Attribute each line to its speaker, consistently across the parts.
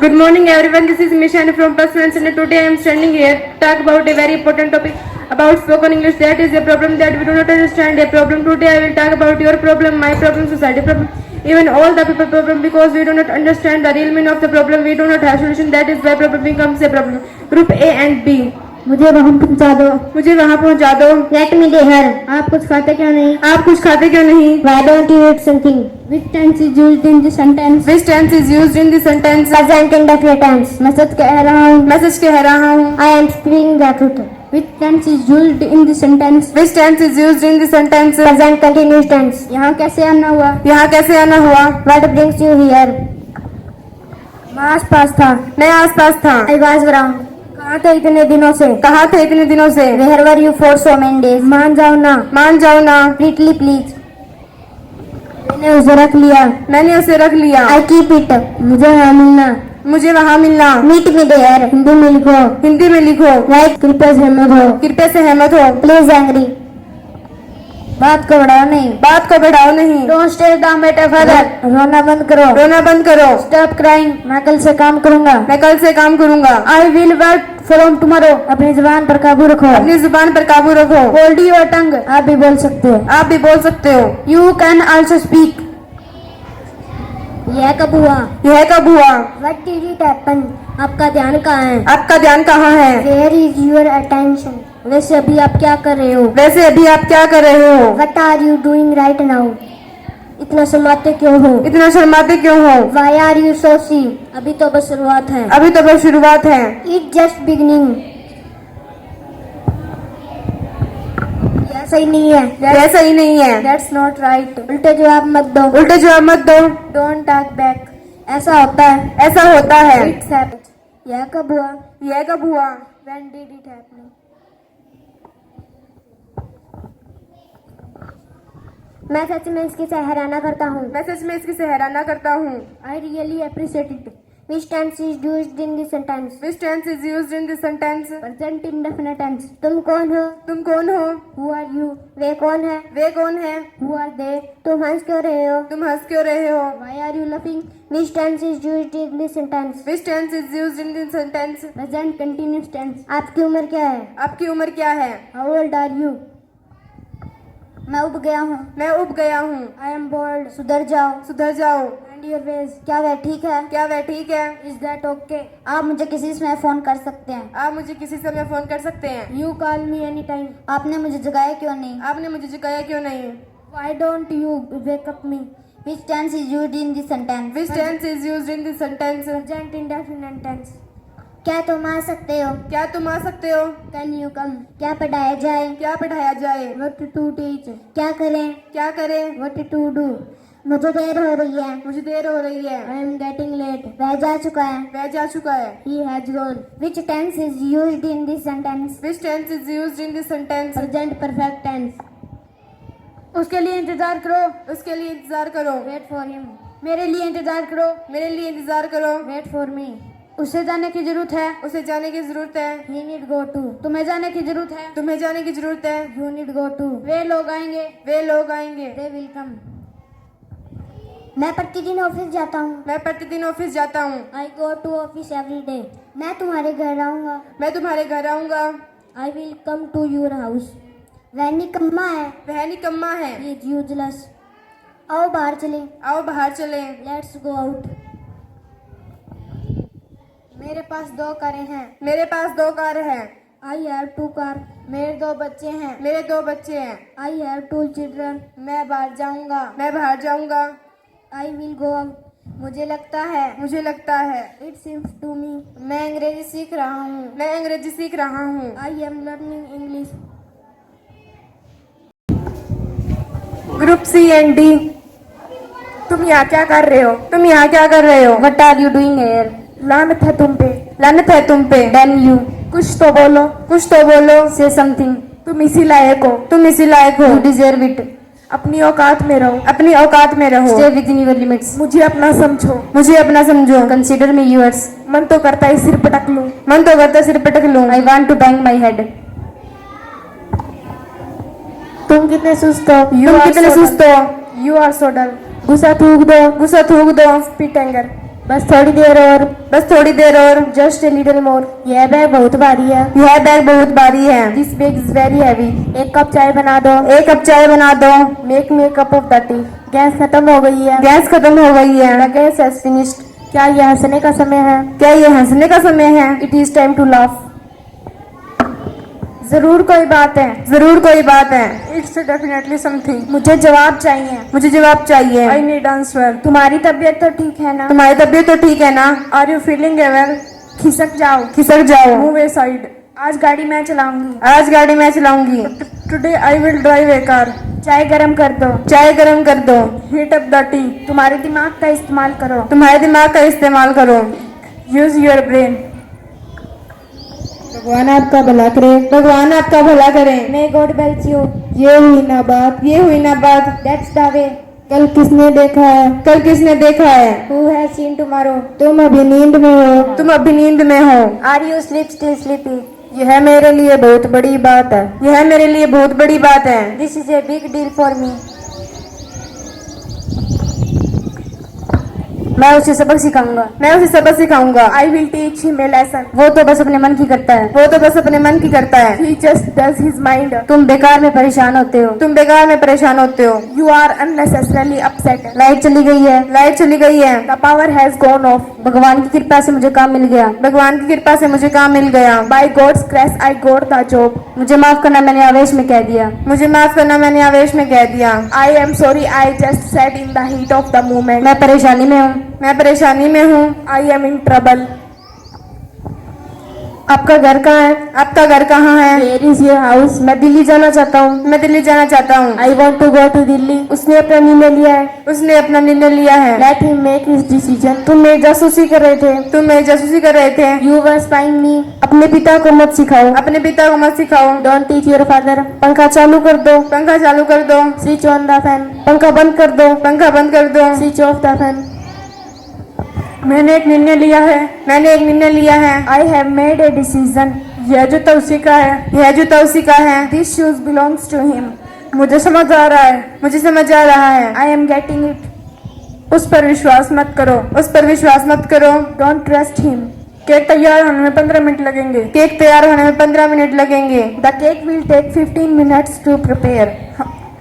Speaker 1: Good morning everyone, this is Mishan from Plus One and today I am standing here to talk about a very important topic about spoken English. That is a problem that we do not understand. A problem today I will talk about your problem, my problem, society problem, even all the people problem, because we do not understand the real meaning of the problem. We do not have solution. That is why problem becomes a problem. Group A and B.
Speaker 2: मुझे वहाँ पहुँचा दो।
Speaker 1: मुझे वहाँ पहुँचा दो।
Speaker 2: Let me there। आप कुछ खाते क्यों नहीं?
Speaker 1: आप कुछ खाते क्यों नहीं?
Speaker 2: Why don't you eat something? Which tense is used in the sentence?
Speaker 1: Which tense is used in the sentence?
Speaker 2: Present indefinite tense। मैं सच कह रहा हूँ।
Speaker 1: मैं सच कह रहा हूँ।
Speaker 2: I am speaking the truth। Which tense is used in the sentence?
Speaker 1: Which tense is used in the sentence?
Speaker 2: Present continuous tense। यहाँ कैसे आना हुआ?
Speaker 1: यहाँ कैसे आना हुआ?
Speaker 2: What brings you here? मैं आसपास था।
Speaker 1: मैं आसपास था।
Speaker 2: I was around। कहाँ थे इतने दिनों से?
Speaker 1: कहाँ थे इतने दिनों से?
Speaker 2: Where were you for so many days? मान जाओ ना।
Speaker 1: मान जाओ ना।
Speaker 2: Please please। मैंने उसे रख लिया।
Speaker 1: मैंने उसे रख लिया।
Speaker 2: I keep it। मुझे वहाँ मिलना।
Speaker 1: मुझे वहाँ मिलना।
Speaker 2: Meet me there। हिंदी में लिखो।
Speaker 1: हिंदी में लिखो।
Speaker 2: Write कृपया सहमत हो।
Speaker 1: कृपया सहमत हो।
Speaker 2: Please agree। बात को बढ़ाओ नहीं।
Speaker 1: बात को बढ़ाओ नहीं।
Speaker 2: Don't stare down at your father। रोना बंद करो।
Speaker 1: रोना बंद करो।
Speaker 2: Stop crying। मैं कल से काम करूँगा।
Speaker 1: मैं कल से काम करूँगा।
Speaker 2: I will work from tomorrow। अपनी जुबान पर काबू रखो।
Speaker 1: अपनी जुबान पर काबू रखो।
Speaker 2: Hold your tongue। आप भी बोल सकते हो।
Speaker 1: आप भी बोल सकते हो।
Speaker 2: You can also speak। यह कब हुआ?
Speaker 1: यह कब हुआ?
Speaker 2: What did it happen? आपका ध्यान कहाँ है?
Speaker 1: आपका ध्यान कहाँ है?
Speaker 2: Where is your attention? वैसे अभी आप क्या कर रहे हो?
Speaker 1: वैसे अभी आप क्या कर रहे हो?
Speaker 2: What are you doing right now? इतना शर्माते क्यों हो?
Speaker 1: इतना शर्माते क्यों हो?
Speaker 2: Why are you so shy? अभी तो बस शुरुआत है।
Speaker 1: अभी तो बस शुरुआत है।
Speaker 2: It's just beginning। यह सही नहीं है।
Speaker 1: यह सही नहीं है।
Speaker 2: That's not right। उल्टे जवाब मत दो।
Speaker 1: उल्टे जवाब मत दो।
Speaker 2: Don't talk back। ऐसा होता है।
Speaker 1: ऐसा होता है।
Speaker 2: It's happened। यह कब हुआ?
Speaker 1: यह कब हुआ?
Speaker 2: When did it happen? मैं सच में इसकी सराहना करता हूँ।
Speaker 1: मैं सच में इसकी सराहना करता हूँ।
Speaker 2: I really appreciate it। Which tense is used in the sentence?
Speaker 1: Which tense is used in the sentence?
Speaker 2: Present indefinite tense। तुम कौन हो?
Speaker 1: तुम कौन हो?
Speaker 2: Who are you? वे कौन है?
Speaker 1: वे कौन है?
Speaker 2: Who are they? तुम हंस क्यों रहे हो?
Speaker 1: तुम हंस क्यों रहे हो?
Speaker 2: Why are you laughing? Which tense is used in the sentence?
Speaker 1: Which tense is used in the sentence?
Speaker 2: Present continuous tense। आपकी उम्र क्या है?
Speaker 1: आपकी उम्र क्या है?
Speaker 2: How old are you? मैं उब गया हूँ।
Speaker 1: मैं उब गया हूँ।
Speaker 2: I am bored। सुधर जाओ।
Speaker 1: सुधर जाओ।
Speaker 2: And your ways। क्या वह ठीक है?
Speaker 1: क्या वह ठीक है?
Speaker 2: Is that okay? आप मुझे किसी समय फोन कर सकते हैं।
Speaker 1: आप मुझे किसी समय फोन कर सकते हैं।
Speaker 2: You call me anytime। आपने मुझे जगाया क्यों नहीं?
Speaker 1: आपने मुझे जगाया क्यों नहीं?
Speaker 2: Why don't you wake up me? Which tense is used in the sentence?
Speaker 1: Which tense is used in the sentence?
Speaker 2: Present indefinite tense। क्या तुम आ सकते हो?
Speaker 1: क्या तुम आ सकते हो?
Speaker 2: Can you come? क्या पढ़ाया जाए?
Speaker 1: क्या पढ़ाया जाए?
Speaker 2: What to teach? क्या करें?
Speaker 1: क्या करें?
Speaker 2: What to do? मुझे देर हो रही है।
Speaker 1: मुझे देर हो रही है।
Speaker 2: I am getting late। वह जा चुका है।
Speaker 1: वह जा चुका है।
Speaker 2: He has gone। Which tense is used in this sentence?
Speaker 1: Which tense is used in the sentence?
Speaker 2: Present perfect tense। उसके लिए इंतजार करो।
Speaker 1: उसके लिए इंतजार करो।
Speaker 2: Wait for him। मेरे लिए इंतजार करो।
Speaker 1: मेरे लिए इंतजार करो।
Speaker 2: Wait for me। उसे जाने की जरूरत है।
Speaker 1: उसे जाने की जरूरत है।
Speaker 2: He need go to। तुम्हें जाने की जरूरत है।
Speaker 1: तुम्हें जाने की जरूरत है।
Speaker 2: You need go to। वे लोग आएंगे।
Speaker 1: वे लोग आएंगे।
Speaker 2: They will come। मैं प्रतिदिन ऑफिस जाता हूँ।
Speaker 1: मैं प्रतिदिन ऑफिस जाता हूँ।
Speaker 2: I go to office every day। मैं तुम्हारे घर आऊँगा।
Speaker 1: मैं तुम्हारे घर आऊँगा।
Speaker 2: I will come to your house। वह निकम्मा है।
Speaker 1: वह निकम्मा है।
Speaker 2: He is useless। आओ बाहर चलें।
Speaker 1: आओ बाहर चलें।
Speaker 2: Let's go out। मेरे पास 2 कारें हैं।
Speaker 1: मेरे पास 2 कार हैं।
Speaker 2: I have 2 car। मेरे 2 बच्चे हैं।
Speaker 1: मेरे 2 बच्चे हैं।
Speaker 2: I have 2 children। मैं बाहर जाऊँगा।
Speaker 1: मैं बाहर जाऊँगा।
Speaker 2: I will go out। मुझे लगता है।
Speaker 1: मुझे लगता है।
Speaker 2: It seems to me। मैं अंग्रेजी सीख रहा हूँ।
Speaker 1: मैं अंग्रेजी सीख रहा हूँ।
Speaker 2: I am learning English।
Speaker 1: Group C and D. तुम यहाँ क्या कर रहे हो? तुम यहाँ क्या कर रहे हो?
Speaker 2: What are you doing here?
Speaker 1: लानत है तुम पे। लानत है तुम पे।
Speaker 2: Then you।
Speaker 1: कुछ तो बोलो। कुछ तो बोलो।
Speaker 2: Say something।
Speaker 1: तुम इसी लायक हो। तुम इसी लायक हो।
Speaker 2: You deserve it।
Speaker 1: अपनी औकात में रहो। अपनी औकात में रहो।
Speaker 2: Stay within your limits।
Speaker 1: मुझे अपना समझो। मुझे अपना समझो।
Speaker 2: Consider me yours।
Speaker 1: मन तो करता है सिर पटक लूं। मन तो करता है सिर पटक लूं।
Speaker 2: I want to bang my head।
Speaker 1: तुम कितने सुस्त हो। तुम कितने सुस्त हो। You are so dull। गुस्सा थूक दो। गुस्सा थूक दो। Spit anger।
Speaker 2: बस थोड़ी देर और,
Speaker 1: बस थोड़ी देर और,
Speaker 2: जस्ट ए लिटिल मोर। यह बैग बहुत भारी है।
Speaker 1: यह बैग बहुत भारी है।
Speaker 2: This bag is very heavy. एक कप चाय बना दो।
Speaker 1: एक कप चाय बना दो।
Speaker 2: Make me cup of the T. Gas खत्म हो गई है।
Speaker 1: गैस खत्म हो गई है।
Speaker 2: The gas has finished. क्या यह हंसने का समय है?
Speaker 1: क्या ये हंसने का समय है?
Speaker 2: It is time to laugh. जरूर कोई बात है।
Speaker 1: जरूर कोई बात है।
Speaker 2: It's definitely something. मुझे जवाब चाहिए।
Speaker 1: मुझे जवाब चाहिए।
Speaker 2: I need answer. तुम्हारी तबीयत तो ठीक है ना?
Speaker 1: तुम्हारी तबीयत तो ठीक है ना?
Speaker 2: Are you feeling well? खिसक जाओ।
Speaker 1: खिसक जाओ।
Speaker 2: Move aside. आज गाड़ी मैं चलाऊंगी।
Speaker 1: आज गाड़ी मैं चलाऊंगी।
Speaker 2: Today I will drive a car. चाय गरम कर दो।
Speaker 1: चाय गरम कर दो।
Speaker 2: Heat up the tea. तुम्हारे दिमाग का इस्तेमाल करो।
Speaker 1: तुम्हारे दिमाग का इस्तेमाल करो।
Speaker 2: Use your brain.
Speaker 1: भगवान आपका भला करे। भगवान आपका भला करे।
Speaker 2: May God bless you.
Speaker 1: ये हुई ना बात। ये हुई ना बात।
Speaker 2: That's the way.
Speaker 1: कल किसने देखा है? कल किसने देखा है?
Speaker 2: Who has seen tomorrow.
Speaker 1: तुम अभी नींद में हो। तुम अभी नींद में हो।
Speaker 2: Are you sleep still sleepy.
Speaker 1: यह मेरे लिए बहुत बड़ी बात है। यह मेरे लिए बहुत बड़ी बात है।
Speaker 2: This is a big deal for me. मैं उसे सबक सिखाऊंगा।
Speaker 1: मैं उसे सबक सिखाऊंगा।
Speaker 2: I will teach him a lesson.
Speaker 1: वो तो बस अपने मन की करता है। वो तो बस अपने मन की करता है।
Speaker 2: ही जस्ट डज हिज माइंड।
Speaker 1: तुम बेकार में परेशान होते हो। तुम बेकार में परेशान होते हो।
Speaker 2: You are unnecessarily upset.
Speaker 1: Light चली गई है। लाइट चली गई है।
Speaker 2: The power has gone off.
Speaker 1: भगवान की कृपा से मुझे काम मिल गया। भगवान की कृपा से मुझे काम मिल गया।
Speaker 2: By God's grace I got the job.
Speaker 1: मुझे माफ करना, मैंने आवेश में कह दिया। मुझे माफ करना, मैंने आवेश में कह दिया।
Speaker 2: I am sorry I just said in the heat of the moment.
Speaker 1: मैं परेशानी में हूँ। मैं परेशानी में हूँ।
Speaker 2: I am in trouble.
Speaker 1: आपका घर कहाँ है? आपका घर कहाँ है?
Speaker 2: Where is your house.
Speaker 1: मैं दिल्ली जाना चाहता हूँ। मैं दिल्ली जाना चाहता हूँ।
Speaker 2: I want to go to Delhi.
Speaker 1: उसने अपना निर्णय लिया है। उसने अपना निर्णय लिया है।
Speaker 2: Let him make his decision.
Speaker 1: तुम मेरी जासूसी कर रहे थे। तुम मेरी जासूसी कर रहे थे।
Speaker 2: यू वर स्पाइंग मी।
Speaker 1: अपने पिता को मत सिखाओ। अपने पिता को मत सिखाओ।
Speaker 2: Don't teach your father.
Speaker 1: पंखा चालू कर दो। पंखा चालू कर दो।
Speaker 2: Switch on the fan.
Speaker 1: पंखा बंद कर दो। पंखा बंद कर दो।
Speaker 2: Switch off the fan.
Speaker 1: मैंने एक निर्णय लिया है। मैंने एक निर्णय लिया है।
Speaker 2: I have made a decision.
Speaker 1: यह जूता उसी का है। यह जूता उसी का है।
Speaker 2: This shoes belongs to him.
Speaker 1: मुझे समझ आ रहा है। मुझे समझ आ रहा है।
Speaker 2: I am getting it.
Speaker 1: उस पर विश्वास मत करो। उस पर विश्वास मत करो।
Speaker 2: Don't trust him.
Speaker 1: केक तैयार होने में 15 मिनट लगेंगे। केक तैयार होने में 15 मिनट लगेंगे।
Speaker 2: The cake will take 15 minutes to prepare.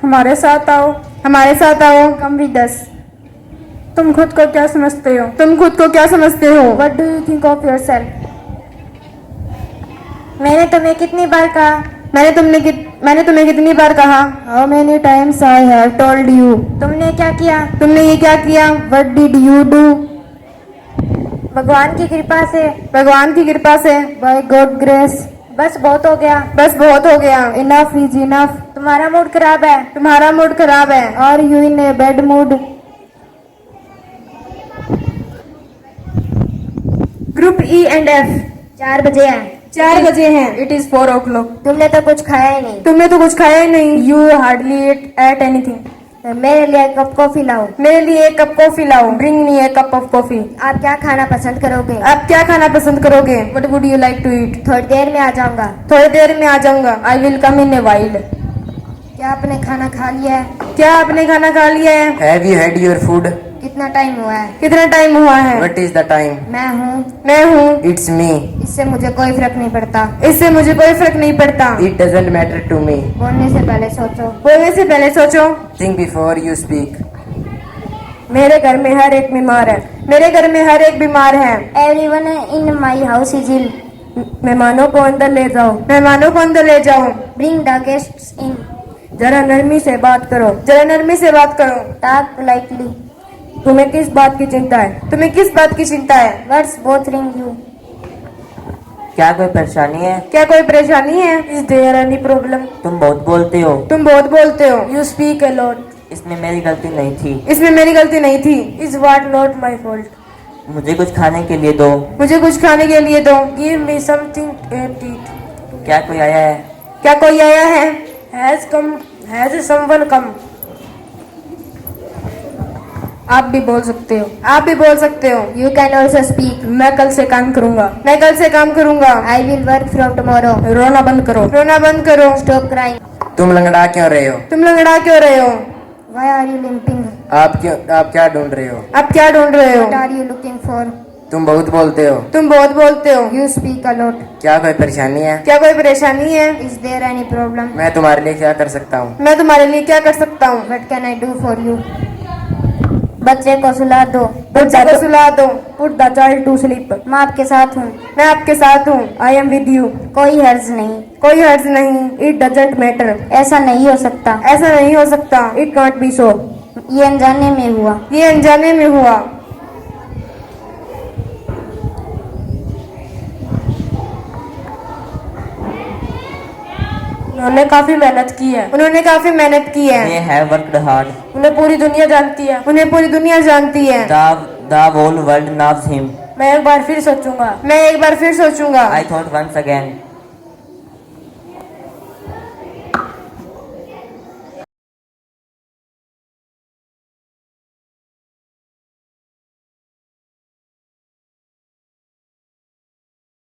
Speaker 1: हमारे साथ आओ। हमारे साथ आओ।
Speaker 2: Come with us.
Speaker 1: तुम खुद को क्या समझते हो? तुम खुद को क्या समझते हो?
Speaker 2: What do you think of yourself? मैंने तुम्हें कितनी बार कहा?
Speaker 1: मैंने तुम्हें कितनी बार कहा?
Speaker 2: How many times I have told you. तुमने क्या किया?
Speaker 1: तुमने ये क्या किया?
Speaker 2: What did you do? भगवान की कृपा से।
Speaker 1: भगवान की कृपा से।
Speaker 2: By God grace. बस बहुत हो गया।
Speaker 1: बस बहुत हो गया।
Speaker 2: Enough is enough. तुम्हारा मूड खराब है।
Speaker 1: तुम्हारा मूड खराब है।
Speaker 2: और you in a bad mood.
Speaker 1: Group E and F.
Speaker 2: 4 बजे है।
Speaker 1: 4 बजे हैं। It is 4 o'clock।
Speaker 2: तुमने तो कुछ खाया ही नहीं।
Speaker 1: तुमने तो कुछ खाया ही नहीं। You hardly eight anything.
Speaker 2: मेरे लिए एक कप कॉफी लाओ।
Speaker 1: मेरे लिए एक कप कॉफी लाओ। Bring me A cup of coffee.
Speaker 2: आप क्या खाना पसंद करोगे?
Speaker 1: आप क्या खाना पसंद करोगे? What would you like to eat?
Speaker 2: थोड़ी देर में आ जाऊंगा।
Speaker 1: थोड़ी देर में आ जाऊंगा। I will come in a while।
Speaker 2: क्या आपने खाना खा लिया है?
Speaker 1: क्या आपने खाना खा लिया है?
Speaker 3: Have you had your food?
Speaker 2: कितना टाइम हुआ है?
Speaker 1: कितना टाइम हुआ है?
Speaker 3: What is the time?
Speaker 2: मैं हूँ।
Speaker 1: मैं हूँ।
Speaker 3: It's me.
Speaker 2: इससे मुझे कोई फर्क नहीं पड़ता।
Speaker 1: इससे मुझे कोई फर्क नहीं पड़ता।
Speaker 3: It doesn't matter to me.
Speaker 2: बोलने से पहले सोचो।
Speaker 1: बोलने से पहले सोचो।
Speaker 3: Think before you speak.
Speaker 1: मेरे घर में हर एक बीमार है। मेरे घर में हर एक बीमार है।
Speaker 2: Everyone in my house is ill.
Speaker 1: मेहमानों को अंदर ले जाओ। मेहमानों को अंदर ले जाओ।
Speaker 2: Bring the guests in.
Speaker 1: जरा नरमी से बात करो। जरा नरमी से बात करो।
Speaker 2: Talk politely.
Speaker 1: तुम्हें किस बात की चिंता है? तुम्हें किस बात की चिंता है?
Speaker 2: What's bothering you?
Speaker 3: क्या कोई परेशानी है?
Speaker 1: क्या कोई परेशानी है? Is there any problem?
Speaker 3: तुम बहुत बोलते हो।
Speaker 1: तुम बहुत बोलते हो। You speak a lot.
Speaker 3: इसमें मेरी गलती नहीं थी।
Speaker 1: इसमें मेरी गलती नहीं थी। Is what not my fault?
Speaker 3: मुझे कुछ खाने के लिए दो।
Speaker 1: मुझे कुछ खाने के लिए दो। Give me something to eat.
Speaker 3: क्या कोई आया है?
Speaker 1: क्या कोई आया है? Has someone come? आप भी बोल सकते हो। आप भी बोल सकते हो।
Speaker 2: You can also speak.
Speaker 1: मैं कल से काम करूंगा। मैं कल से काम करूंगा।
Speaker 2: I will work from tomorrow.
Speaker 1: रोना बंद करो। रोना बंद करो।
Speaker 2: Stop crying.
Speaker 3: तुम लंगड़ा क्यों रहे हो?
Speaker 1: तुम लंगड़ा क्यों रहे हो?
Speaker 2: Why are you limping?
Speaker 4: आप क्या ढूंढ रहे हो?
Speaker 1: आप क्या ढूंढ रहे हो?
Speaker 2: What are you looking for?
Speaker 4: तुम बहुत बोलते हो।
Speaker 1: तुम बहुत बोलते हो।
Speaker 2: You speak a lot.
Speaker 4: क्या कोई परेशानी है?
Speaker 1: क्या कोई परेशानी है?
Speaker 2: Is there any problem?
Speaker 4: मैं तुम्हारे लिए क्या कर सकता हूँ?
Speaker 1: मैं तुम्हारे लिए क्या कर सकता हूँ?
Speaker 2: What can I do for you? बच्चे को सुला दो।
Speaker 1: बच्चे को सुला दो। Put the child to sleep.
Speaker 2: मैं आपके साथ हूँ।
Speaker 1: मैं आपके साथ हूँ। I am with you.
Speaker 2: कोई हर्ज नहीं।
Speaker 1: कोई हर्ज नहीं। It doesn't matter.
Speaker 2: ऐसा नहीं हो सकता।
Speaker 1: ऐसा नहीं हो सकता। It can't be so.
Speaker 2: ये अनजाने में हुआ।
Speaker 1: ये अनजाने में हुआ। उन्होंने काफी मेहनत की है। उन्होंने काफी मेहनत की है।
Speaker 3: They have worked hard.
Speaker 1: उन्हें पूरी दुनिया जानती है। उन्हें पूरी दुनिया जानती है।
Speaker 3: The whole world knows him.
Speaker 1: मैं एक बार फिर सोचूंगा। मैं एक बार फिर सोचूंगा।
Speaker 3: I thought once again.